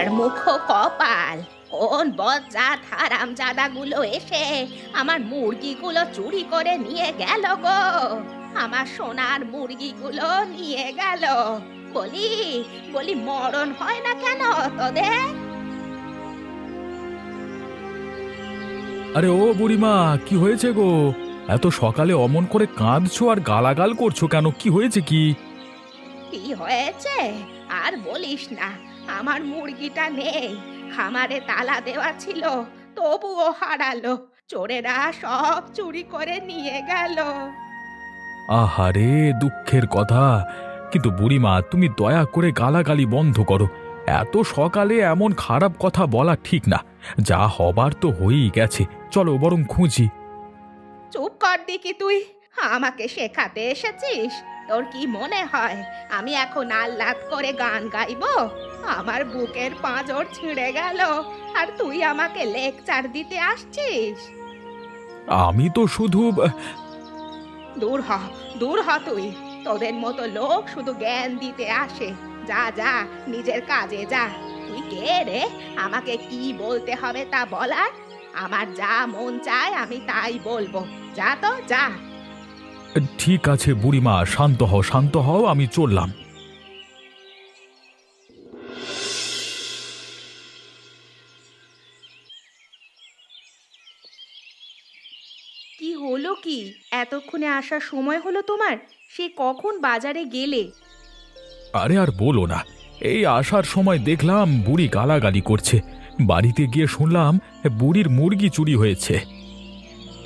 পোড়ার মুখ কপাল, কোন বজ্জাত হারামজাদাগুলো এসে আমার মুরগিগুলো চুরি করে নিয়ে গেল গো। আমার সোনার মুরগিগুলো নিয়ে গেল। বলি বলি মরণ হয় না কেন তোদের? আরে ও বুড়িমা, কি হয়েছে গো? এত সকালে অমন করে কাঁদছো আর গালাগাল করছো কেন? কি হয়েছে কি? কি হয়েছে আর বলিস না, আমার মুরগিটা নেই। খামারে তালা দেওয়া ছিল, তবুও হারালো। চোরেরা সব চুরি করে নিয়ে গেল। আহারে, দুঃখের কথা। কিন্তু বুড়িমা, তুমি দয়া করে গালাগালি বন্ধ করো। এত সকালে এমন খারাপ কথা বলা ঠিক না। যা হবার তো হয়েই গেছে, চলো বরং খুঁজি। চুপ কর দিকি তুই। আমাকে শেখাতে এসেছিস? তোর কি মনে হয় আমি এখন আহ্লাদ করে গান গাইবো? আমার বুকের পাঁজর ছিঁড়ে গেল আর তুই আমাকে লেকচার দিতে আসছিস? আমি তো শুধু দূর হ, দূর হ তুই। তোদের মতো লোক শুধু জ্ঞান দিতে আসে। যা যা, নিজের কাজে যা। তুই কে রে আমাকে কি বলতে হবে তা বলার? আমার যা মন চায় আমি তাই বলবো। যা তো যা। ঠিক আছে বুড়িমা, শান্ত হও শান্ত হও, আমি চললাম। কি হলো কি? এতক্ষণে আসার সময় হলো তোমার? সে কখন বাজারে গেলে? আরে আর বলো না, এই আসার সময় দেখলাম বুড়ি গালাগালি করছে। বাড়িতে গিয়ে শুনলাম বুড়ির মুরগি চুরি হয়েছে।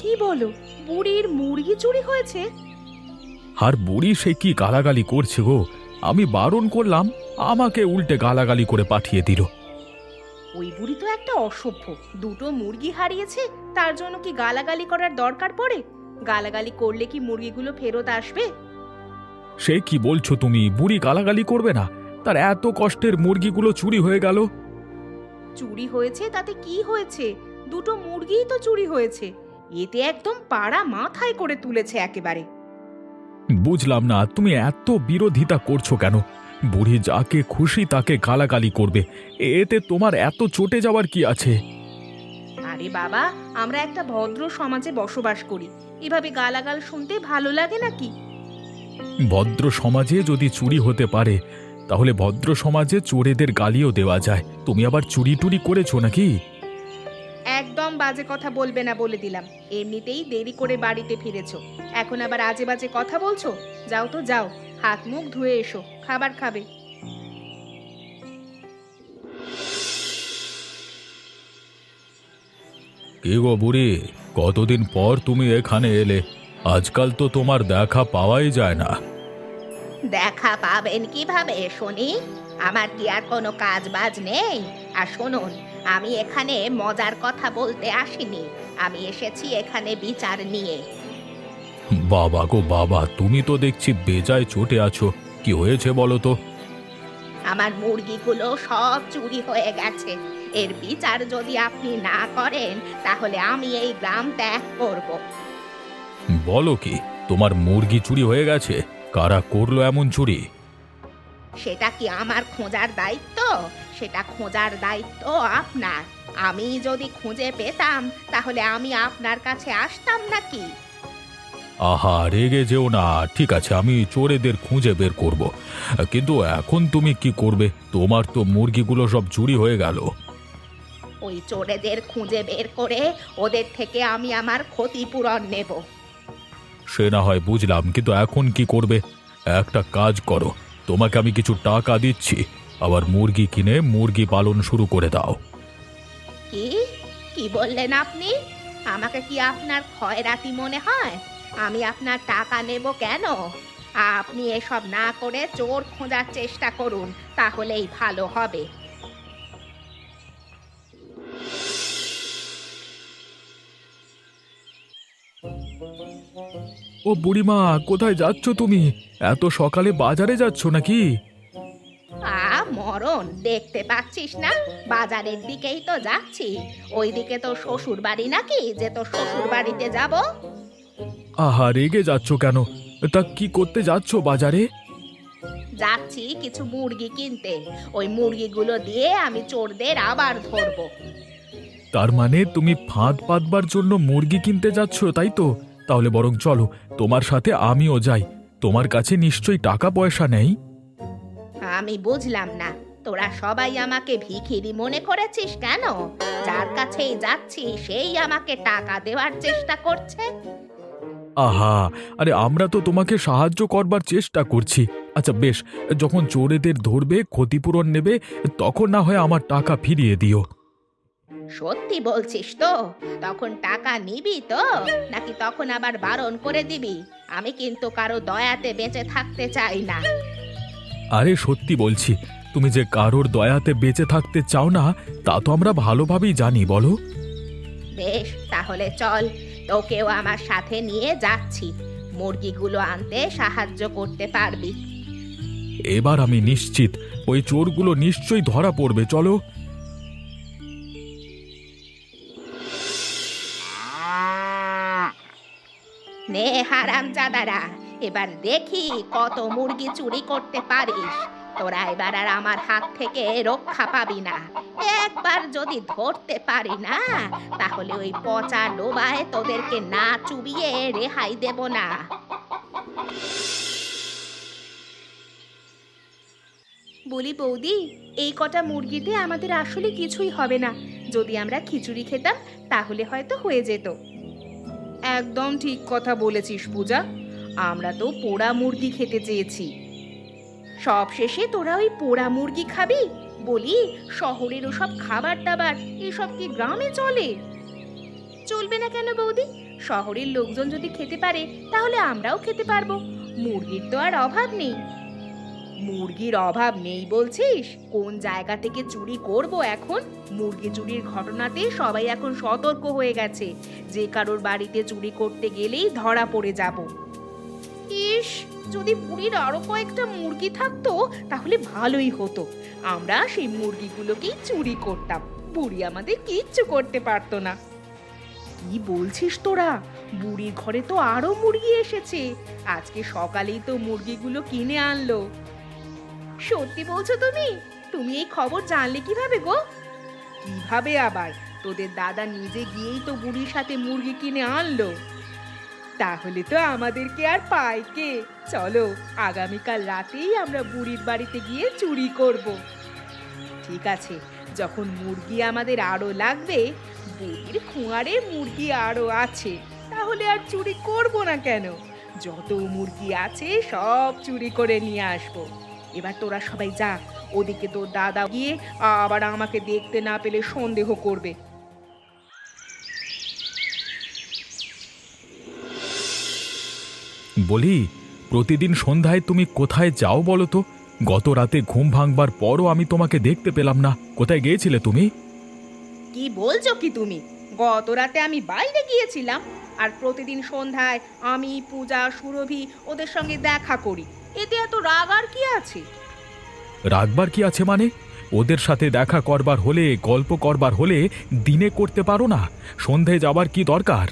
কি বলো, বুড়ির মুরগি চুরি হয়েছে? আর বুড়ি সে কি গালাগালি করছে গো! আমি বারণ করলাম, আমাকে উল্টে গালাগালি করে পাঠিয়ে দিল। ওই বুড়ি তো একটা অসভ্য। দুটো মুরগি হারিয়েছে, তার জন্য কি গালাগালি করার দরকার পড়ে? গালাগালি করলে কি মুরগিগুলো ফেরত আসবে? সে কি বলছো তুমি? বুড়ি গালাগালি করবে না? তার এত কষ্টের মুরগিগুলো চুরি হয়ে গেল। চুরি হয়েছে তাতে কি হয়েছে? দুটো মুরগিই তো চুরি হয়েছে। এতে একদম পাড়া মাথায় করে তুলেছে একেবারে। বুঝলাম না, তুমি এত বিরোধিতা করছো কেন? বুড়ি যাকে খুশি তাকে গালাগালি করবে, এতে তোমার এত চটে যাওয়ার কি আছে? আরে বাবা, আমরা একটা ভদ্র সমাজে বসবাস করি। এভাবে গালাগাল শুনতে ভালো লাগে নাকি? ভদ্র সমাজে যদি চুরি হতে পারে, তাহলে ভদ্র সমাজে চোরেদের গালিও দেওয়া যায়। তুমি আবার চুরি টুরি করেছো নাকি? একদম বাজে কথা বলবে না বলে দিলাম। এমনিতেই দেরি করে বাড়িতে ফিরেছো, এখন আবার আজে বাজে কথা বলছো? যাও তো যাও, হাত মুখ ধুয়ে এসো, খাবার খাবে। কি গো বুড়ি, কতদিন পর তুমি এখানে এলে? আজকাল তো তোমার দেখা পাওয়াই যায় না। দেখা পাবেন কিভাবে শুনি? আমার কি আর কোনো কাজ বাজ নেই? আর শুনুন, আমি এখানে মজার কথা বলতে আসিনি। আমি এসেছি এখানে বিচার নিয়ে। বাবা গো বাবা, তুমি তো দেখছি বেজায় চটে আছো। কি হয়েছে বলো তো? আমার মুরগিগুলো সব চুরি হয়ে গেছে। এর বিচার যদি আপনি না করেন তাহলে আমি এই গ্রাম ত্যাগ করব। বলো কি, তোমার মুরগি চুরি হয়ে গেছে? কারা করলো এমন চুরি? সেটা কি আমার খোঁজার দায়িত্ব? সেটা খোঁজার দায়িত্ব আপনার। আমি যদি খুঁজে পেতাম তাহলে আমি আপনার কাছে আসতাম নাকি? আহা, রেগে যেও না। ঠিক আছে, আমি চোরেদের খুঁজে বের করব। কিন্তু এখন তুমি কি করবে? তোমার তো মুরগিগুলো সব চুরি হয়ে গেল। ওই চোরেদের খুঁজে বের করে ওদের থেকে আমি আমার ক্ষতিপূরণ নেব। সে না হয় বুঝলাম, কিন্তু এখন কি করবে? একটা কাজ করো, তোমাকে আমি কিছু টাকা দিচ্ছি, আবার মুরগি কিনে মুরগি পালন শুরু করে দাও। কি কি বললেন আপনি? আমাকে কি আপনার খয়রাতি মনে হয়? আমি আপনার টাকা নেব কেন? আপনি এসব না করে চোর খোঁজার চেষ্টা করুন, তাহলেই ভালো হবে। ও বুড়িমা, কোথায় যাচ্ছ তুমি? এত সকালে বাজারে যাচ্ছ নাকি? মরণ, দেখতে পাচ্ছিস না? বাজারের দিকেই তো যাচ্ছি। ওইদিকে তো শ্বশুর বাড়ি নাকি যে তো শ্বশুর বাড়িতে যাব? আহা, রেগে যাচ্ছ কেন? তা কি করতে যাচ্ছ বাজারে? যাচ্ছি কিছু মুরগি কিনতে। ওই মুরগিগুলো দিয়ে আমি চোরদের আবার ধরবো। তার মানে তুমি ফাঁদ পাতবার জন্য মুরগি কিনতে যাচ্ছ, তাই তো? তাহলে বরং চলো, তোমার সাথে আমিও যাই। তোমার কাছে নিশ্চয়ই টাকা পয়সা নেই। আমি বুঝলাম না, তোরা সবাই আমাকে ভিখিরি মনে করেছিস কেন? যার কাছেই যাচ্ছি সেই আমাকে টাকা দেওয়ার চেষ্টা করছে। আহা, আরে আমরা তো তোমাকে সাহায্য করবার চেষ্টা করছি। আচ্ছা বেশ, যখন চোরেদের ধরবে, ক্ষতিপূরণ নেবে, তখন না হয় আমার টাকা ফিরিয়ে দিও। সত্যি বলছিস তো? তখন টাকা নিবি তো, নাকি তখন আবার বারণ করে দিবি? আমি কিন্তু কারো দয়াতে বেঁচে থাকতে চাই না। আরে সত্যি বলছি, তুমি যে কারোর দয়াতে বেঁচে থাকতে চাও না, তা তো আমরা ভালোভাবেই জানি, বলো। বেশ, তাহলে চল, তোকেও আমার সাথে নিয়ে যাচ্ছি। মুরগিগুলো আনতে সাহায্য করতে পারবি। এবার আমি নিশ্চিত ওই চোরগুলো নিশ্চয়ই ধরা পড়বে, চলো। নে হারামজাদারা, এবার দেখি কত মুরগি চুরি করতে পারিস। তোরা এবার আর আমার হাত থেকে রক্ষা পাবি না। একবার যদি ধরতে পারি না, তাহলে ওই পচা ডোবায় তোদেরকে না চুবিয়ে রেহাই দেব না। বলি বৌদি, এই কটা মুরগিতে আমাদের আসলে কিছুই হবে না। যদি আমরা খিচুড়ি খেতাম তাহলে হয়তো হয়ে যেত। একদম ঠিক কথা বলেছিস পূজা, আমরা তো পোড়া মুরগি খেতে চেয়েছি। সবশেষে তোরা ওই পোড়া মুরগি খাবি? বলি, শহরের ওসব খাবার দাবার এসব কি গ্রামে চলে? চলবে না কেন বৌদি? শহরের লোকজন যদি খেতে পারে তাহলে আমরাও খেতে পারবো। মুরগির তো আর অভাব নেই। মুরগির অভাব নেই বলছিস? কোন জায়গা থেকে চুরি করব এখন? মুরগি চুরির ঘটনাতে সবাই এখন সতর্ক হয়ে গেছে, যে কারোর বাড়িতে চুরি করতে গেলেই ধরা পড়ে যাব। ইস, যদি বুড়ির আরো কয়েকটা মুরগি থাকতো তাহলে ভালোই হতো। আমরা সেই মুরগিগুলোকেই চুরি করতাম, বুড়ি আমাদের কিচ্ছু করতে পারতো না। কি বলছিস তোরা? বুড়ির ঘরে তো আরো মুরগি এসেছে। আজকে সকালেই তো মুরগিগুলো কিনে আনলো। সত্যি বলছো তুমি? তুমি এই খবর জানলে কিভাবে গো? কিভাবে আবার, তোদের দাদা নিজে গিয়েই তো বুড়ির সাথে মুরগি কিনে আনলো। তাহলে তো আমাদেরকে আর পায় কে? চলো, আগামীকাল রাতেই আমরা বুড়ির বাড়িতে গিয়ে চুরি করব। ঠিক আছে, যখন মুরগি আমাদের আরো লাগবে, বুড়ির খোঁয়ারে মুরগি আরো আছে, তাহলে আর চুরি করব না কেন? যত মুরগি আছে সব চুরি করে নিয়ে আসবো। এবার তোরা সবাই যা, ওদিকে তোর দাদা গিয়ে আবার আমাকে দেখতে না পেলে সন্দেহ করবে। বলি, প্রতিদিন সন্ধ্যায় তুমি কোথায় যাও বলো তো? গত রাতে ঘুম ভাঙবার পরও আমি তোমাকে দেখতে পেলাম না। কোথায় গিয়েছিলে তুমি? কি বলছো কি তুমি? গত রাতে আমি বাইরে গিয়েছিলাম, আর প্রতিদিন সন্ধ্যায় আমি, পূজা, সুরভি ওদের সঙ্গে দেখা করি। এতে এত রাগ আর কি আছে? রাখবার কি আছে মানে? ওদের সাথে দেখা করবার হলে, গল্প করবার হলে দিনে করতে পারো না? সন্ধে যাবার কি দরকার?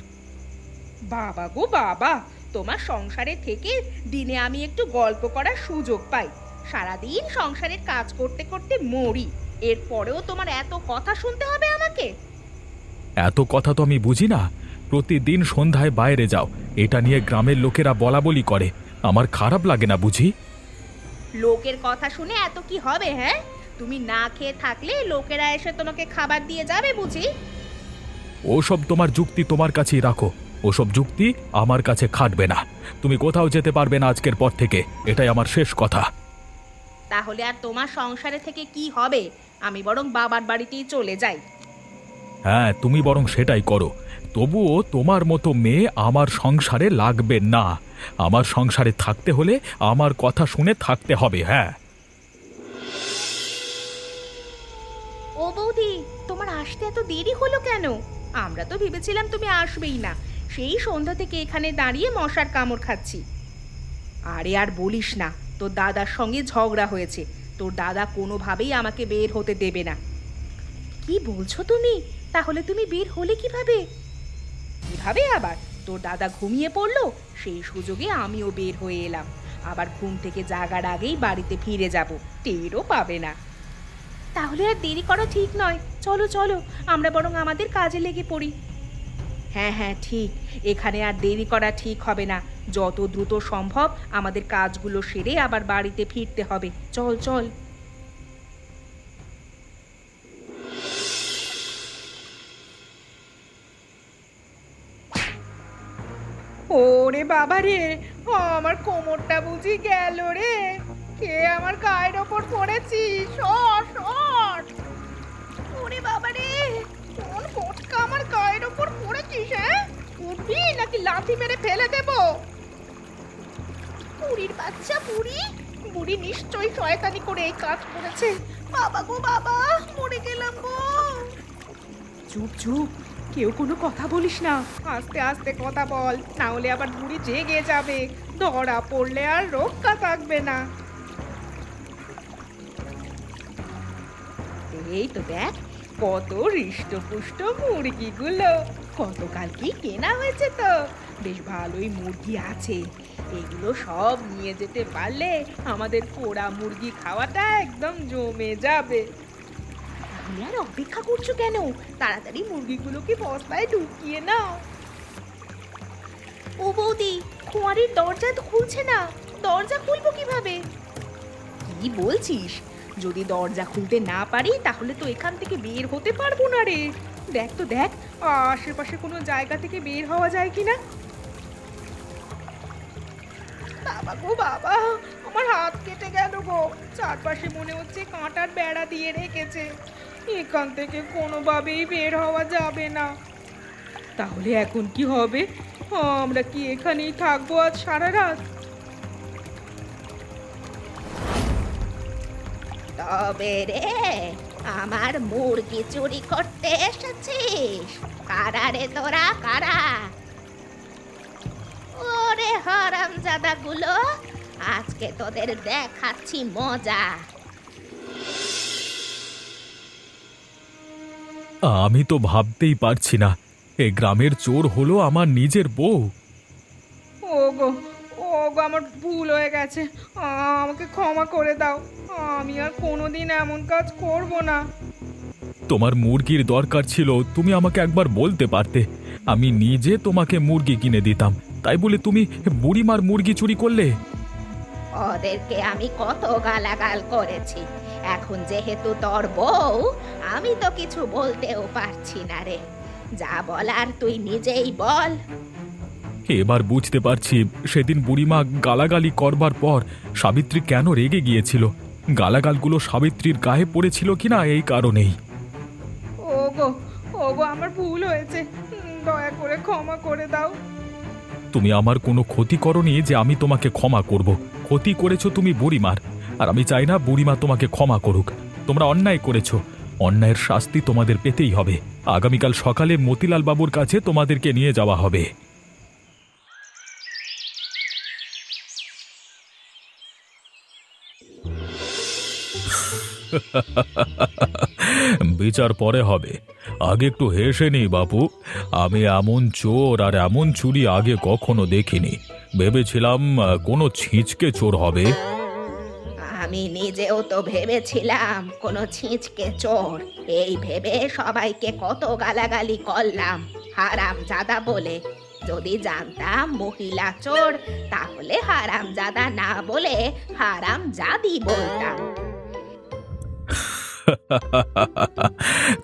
বাবা গো বাবা, তোমার সংসারে থেকে দিনে আমি একটু গল্প করার সুযোগ পাই। সারাদিন সংসারের কাজ করতে করতে মরি, এরপরেও তোমার এত কথা শুনতে হবে আমাকে? এত কথা তো আমি বুঝি না। প্রতিদিন সন্ধ্যায় বাইরে যাও, এটা নিয়ে গ্রামের লোকেরা বলা বলি করে। আমার খারাপ লাগে না বুঝি? লোকের কথা শুনে এত কি হবে? হ্যাঁ, তুমি না খেয়ে থাকলে লোকেরা এসে তোমাকে খাবার দিয়ে যাবে বুঝি? ওসব তোমার যুক্তি তোমার কাছেই রাখো। ওসব যুক্তি আমার কাছে খাটবে না। তুমি কোথাও যেতে পারবে না আজকের পর থেকে, এটাই আমার শেষ কথা। তাহলে আর তোমার সংসারে থেকে কি হবে? আমি বরং বাবার বাড়িতেই চলে যাই। হ্যাঁ, তুমি বরং সেটাই করো। তবুও তোমার মতো মেয়ে আমার সংসারে লাগবে না। আমার সংসারে থাকতে হলে আমার কথা শুনে থাকতে হবে। হ্যাঁ। ও বৌদি, তোমার আসতে এত দেরি হলো কেন? আমরা তো ভেবেছিলাম তুমি আসবেই না। সেই সন্ধ্যা থেকে এখানে দাঁড়িয়ে মশার কামড় খাচ্ছি। আরে আর বলিস না, তোর দাদার সঙ্গে ঝগড়া হয়েছে। তোর দাদা কোনোভাবেই আমাকে বের হতে দেবে না। কি বলছো তুমি? তাহলে তুমি বের হলে কিভাবে? কিভাবে আবার? তোর দাদা ঘুমিয়ে পড়লো, সেই সুযোগে আমিও বের হয়ে এলাম। আবার ঘুম থেকে জাগার আগেই বাড়িতে ফিরে যাব, টেরও পাবে না। তাহলে আর দেরি করা ঠিক নয়, চলো চলো আমরা বরং আমাদের কাজে লেগে পড়ি। হ্যাঁ হ্যাঁ ঠিক, এখানে আর দেরি করা ঠিক হবে না। যত দ্রুত সম্ভব আমাদের কাজগুলো সেরে আবার বাড়িতে ফিরতে হবে। চল চল। ওরে বাবা রে, আমার কোমরটা বুঝি গেল রে। কে আমার গায়ের ওপর পড়েছিস? সর সর। ওরে বাবা রে, কোন ফটকা আমার গায়ের ওপর পড়েছিস? হ্যাঁ, উঠবি নাকি লাথি মেরে ফেলে দেব? বুড়ির বাচ্চা বুড়ি, বুড়ি নিশ্চয়ই শয়তানি করে এই কাজ করেছে। বাবা গো বাবা, মরে গেলাম গো। চুপ চুপ, কেউ কোনো কথা বলিস না, আস্তে আস্তে কথা বল, না হলে আবার বুড়ি জেগে যাবে, ধরা পড়লে আর রক্ষা থাকবে না। এই তো দেখ, কত হৃষ্টপুষ্ট মুরগিগুলো, গতকাল কি কেনা হয়েছে তো, বেশ ভালোই মুরগি আছে। এগুলো সব নিয়ে যেতে পারলে আমাদের পোড়া মুরগি খাওয়াটা একদম জমে যাবে। তাহলে আর অপেক্ষা করছো কেন? তাড়াতাড়ি মুরগিগুলোকে বস্তায় ঢুকিয়ে নাও। ও বৌদি, খোয়ারির দরজা তো খুলছে না, দরজা খুলবো কিভাবে? কি বলছিস? যদি দরজা খুলতে না পারি তাহলে তো এখান থেকে বের হতে পারবো না রে। দেখ তো দেখ, আশেপাশে কোনো জায়গা থেকে বের হওয়া যায় কিনা। বাবা গো বাবা, আমার হাত কেটে গেল গো, চারপাশে মনে হচ্ছে কাঁটার বেড়া দিয়ে রেখেছে, এখান থেকে কোনোভাবেই বের হওয়া যাবে না। তাহলে এখন কি হবে? আমরা কি এখানেই থাকবো আজ সারা রাত? তবে রে, আমার মুরগি চুরি করতে এসেছিস? কারা রে তোরা, কারা? ওরে হারামজাদাগুলো, আজকে তোদের দেখাচ্ছি মজা। আমি তো ভাবতেই পারছি না, এই গ্রামের চোর হলো আমার নিজের বউ। ওগো, ওগো আমার ভুল হয়ে গেছে, আমাকে ক্ষমা করে দাও, আমি আর কোনোদিন এমন কাজ করব না। তোমার মুরগির দরকার ছিল, তুমি আমাকে একবার বলতে পারতে, আমি নিজে তোমাকে মুরগি কিনে দিতাম, তাই বলে তুমি বুড়িমার মুরগি চুরি করলে? ওদেরকে আমি কত গালাগাল করেছি, এখন যেহেতু তোর বউ, আমি তো কিছু বলতেও পারছি না রে। যা বলার তুই নিজেই বল। এবার বুঝতে পারছি সেদিন বুড়িমা গালাগালি করবার পর সাবিত্রী কেন রেগে গিয়েছিল। গালাগালগুলো সাবিত্রীর গায়ে পড়েছিল কিনা এই কারণেই। ওগো, ওগো আমার ভুল হয়েছে, দয়া করে ক্ষমা করে দাও। তুমি আমার কোনো ক্ষতি করনি যে আমি তোমাকে ক্ষমা করব। ক্ষতি করেছো তুমি বুড়িমার, আর আমি চাই না বুড়িমা তোমাকে ক্ষমা করুক। তোমরা অন্যায় করেছো, অন্যায়ের শাস্তি তোমাদের পেতেই হবে। আগামীকাল সকালে মতিলাল বাবুর কাছে তোমাদেরকে নিয়ে যাওয়া হবে। বিচার পরে হবে, আগে একটু হেসে নেই বাপু। আমি এমন চোর আর এমন চুরি আগে কখনো দেখিনি। ভেবেছিলাম কোনো ছিঁচকে চোর হবে। আমি নিজেও তো ভেবেছিলাম কোনো ছিঁচকে চোর, এই ভেবে সবাইকে কত গালাগালি করলাম হারামজাদা বলে। যদি জানতাম মহিলা চোর, তাহলে হারামজাদা না বলে হারামজাদি বলতাম।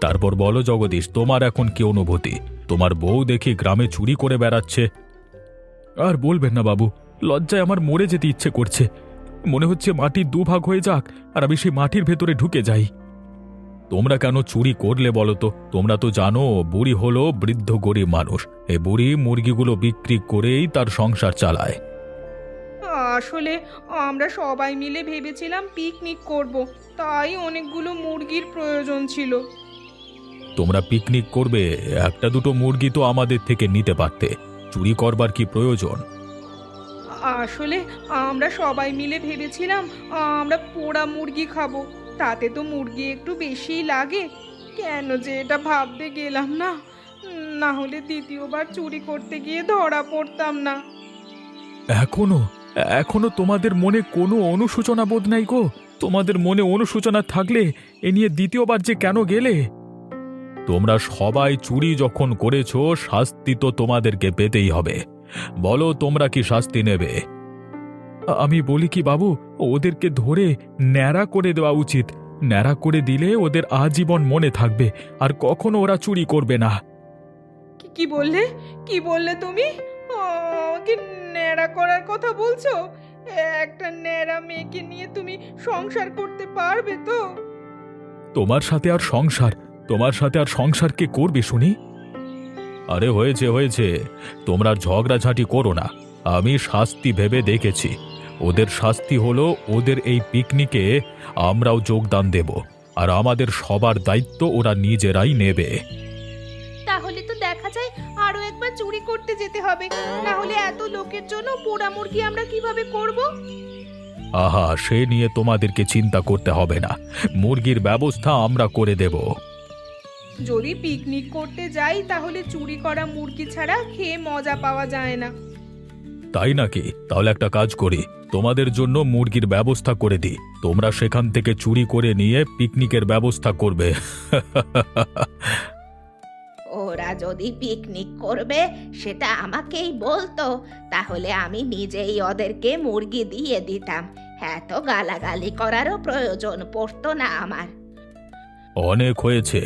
তারপর বলো জগদীশ, তোমার এখন কি অনুভূতি? তোমার বউ দেখি গ্রামে চুরি করে বেড়াচ্ছে। আর বলবেন না বাবু, লজ্জায় আমার মরে যেতে ইচ্ছে করছে। মনে হচ্ছে মাটির দুভাগ হয়ে যাক আর আমি সেই মাটির ভেতরে ঢুকে যাই। তোমরা কেন চুরি করলে বলো তো? তোমরা তো জানো বুড়ি হলো বৃদ্ধ গরিব মানুষ, এই বুড়ি মুরগিগুলো বিক্রি করেই তার সংসার চালায়। আসলে আমরা সবাই মিলে ভেবেছিলাম পিকনিক করব, তাই অনেকগুলো মুরগির প্রয়োজন ছিল। তোমরা পিকনিক করবে, একটা দুটো মুরগি তো আমাদের থেকে নিতে পারতে। চুরি করবার কি প্রয়োজন? আসলে আমরা সবাই মিলে ভেবেছিলাম আমরা পোড়া মুরগি খাবো, তাতে তো মুরগি একটু বেশিই লাগে। কেন যে এটা ভাবতে গেলাম না, না হলে দ্বিতীয়বার চুরি করতে গিয়ে ধরা পড়তাম না। এখনো তোমাদের মনে কোনো অনুশোচনা বোধ নাই গো? তোমাদের মনে অনুশোচনা থাকলে এ নিয়ে দ্বিতীয়বার যে কেন গেলে? তোমরা সবাই চুরি যখন করেছো, শাস্তি তো তোমাদেরকে পেতেই হবে। বলো তোমরা কি শাস্তি নেবে? আমি বলি কি বাবু, ওদেরকে ধরে ন্যাড়া করে দেওয়া উচিত। ন্যাড়া করে দিলে ওদের আজীবন মনে থাকবে, আর কখনো ওরা চুরি করবে না। কি বললে? কি বললে তুমি? আমাকে ন্যাড়া করার কথা বলছো? একটা ন্যাড়া মেয়েকে নিয়ে তুমি সংসার করতে পারবে তো? তোমার সাথে আর সংসার? তোমার সাথে আর সংসার কে করবে শুনি? আরে হয়েছে হয়েছে, তোমরা আর ঝগড়াঝাঁটি করো না। আমি শাস্তি ভেবে দেখেছি। ওদের শাস্তি হলো ওদের এই পিকনিকে আমরাও যোগদান দেব, আর আমাদের সবার দায়িত্ব ওরা নিজেরাই নেবে। তাহলে তো দেখা যায় আরো একবার চুরি করতে যেতে হবে, না হলে এত লোকের জন্য পোড়া মুরগি আমরা কিভাবে করব? আহা, সে নিয়ে তোমাদেরকে চিন্তা করতে হবে না। মুরগির ব্যবস্থা আমরা করে দেব। যদি পিকনিক করতে যাই তাহলে চুরি করা মুরগি ছাড়া খেয়ে মজা পাওয়া যায় না। তাই নাকি? তাহলে একটা কাজ করি, তোমাদের জন্য মুরগির ব্যবস্থা করে দিই। তোমরা সেখান থেকে চুরি করে নিয়ে পিকনিকের ব্যবস্থা করবে। ওরা যদি পিকনিক করবে সেটা আমাকেই বলতো, তাহলে আমি নিজেই ওদেরকে মুরগি দিয়ে দিতাম। এত গালাগালি করারও প্রয়োজন পড়তো না আমার। অনেক হয়েছে,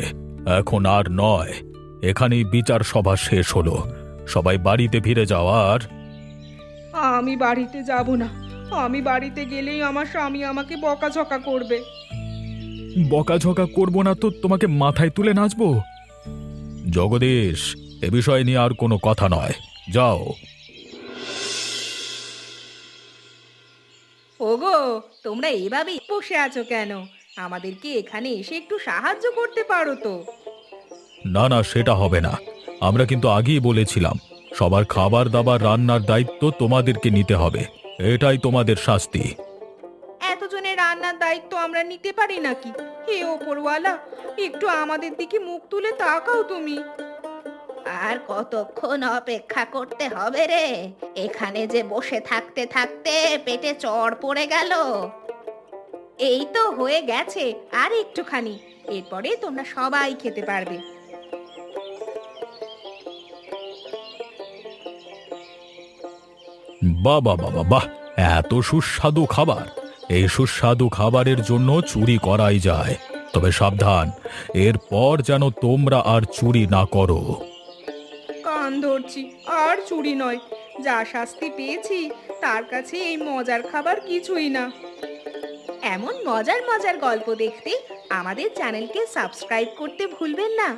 এখন আর নয়। এখানেই বিচার সভা শেষ হলো। সবাই বাড়িতে ফিরে যাওয়ার। আমি বাড়িতে যাব না। আমি বাড়িতে গেলেই আমার স্বামী আমাকে বকাঝকা করবে। বকাঝকা করবো না তো তোমাকে মাথায় তুলে নাচবো? জগদীশ, এ বিষয় নিয়ে আর কোনো কথা নয়, যাও। ওগো, তোমরা এভাবেই বসে আছো কেন? আমাদেরকে এখানে এসে একটু সাহায্য করতে পারো তো। না না, সেটা হবে না। আমরা কিন্তু আগেই বলেছিলাম, সবার খাবার দাবার রান্নার দায়িত্ব তোমাদেরকে নিতে হবে। এটাই তোমাদের শাস্তি। এতজনের রান্নার দায়িত্ব আমরা নিতে পারি নাকি? হে ওপরওয়ালা, একটু আমাদের দিকে মুখ তুলে তাকাও তুমি। আর কতক্ষণ অপেক্ষা করতে হবে রে? এখানে যে বসে থাকতে থাকতে পেটে চড় পড়ে গেল। এই তো হয়ে গেছে, আর একটুখানি, এরপরে তোমরা সবাই খেতে পারবে। বাহ বাহ বাহ বাহ বাহ, এত সুস্বাদু খাবার! এই সুস্বাদু খাবারের জন্য চুরি করাই যায়। তবে সাবধান, এরপর যেন তোমরা আর চুরি না করো। কান ধরছি, আর চুরি নয়। যা শাস্তি পেয়েছি তার কাছে এই মজার খাবার কিছুই না। এমন মজার মজার গল্প দেখতে আমাদের চ্যানেলকে সাবস্ক্রাইব করতে ভুলবেন না।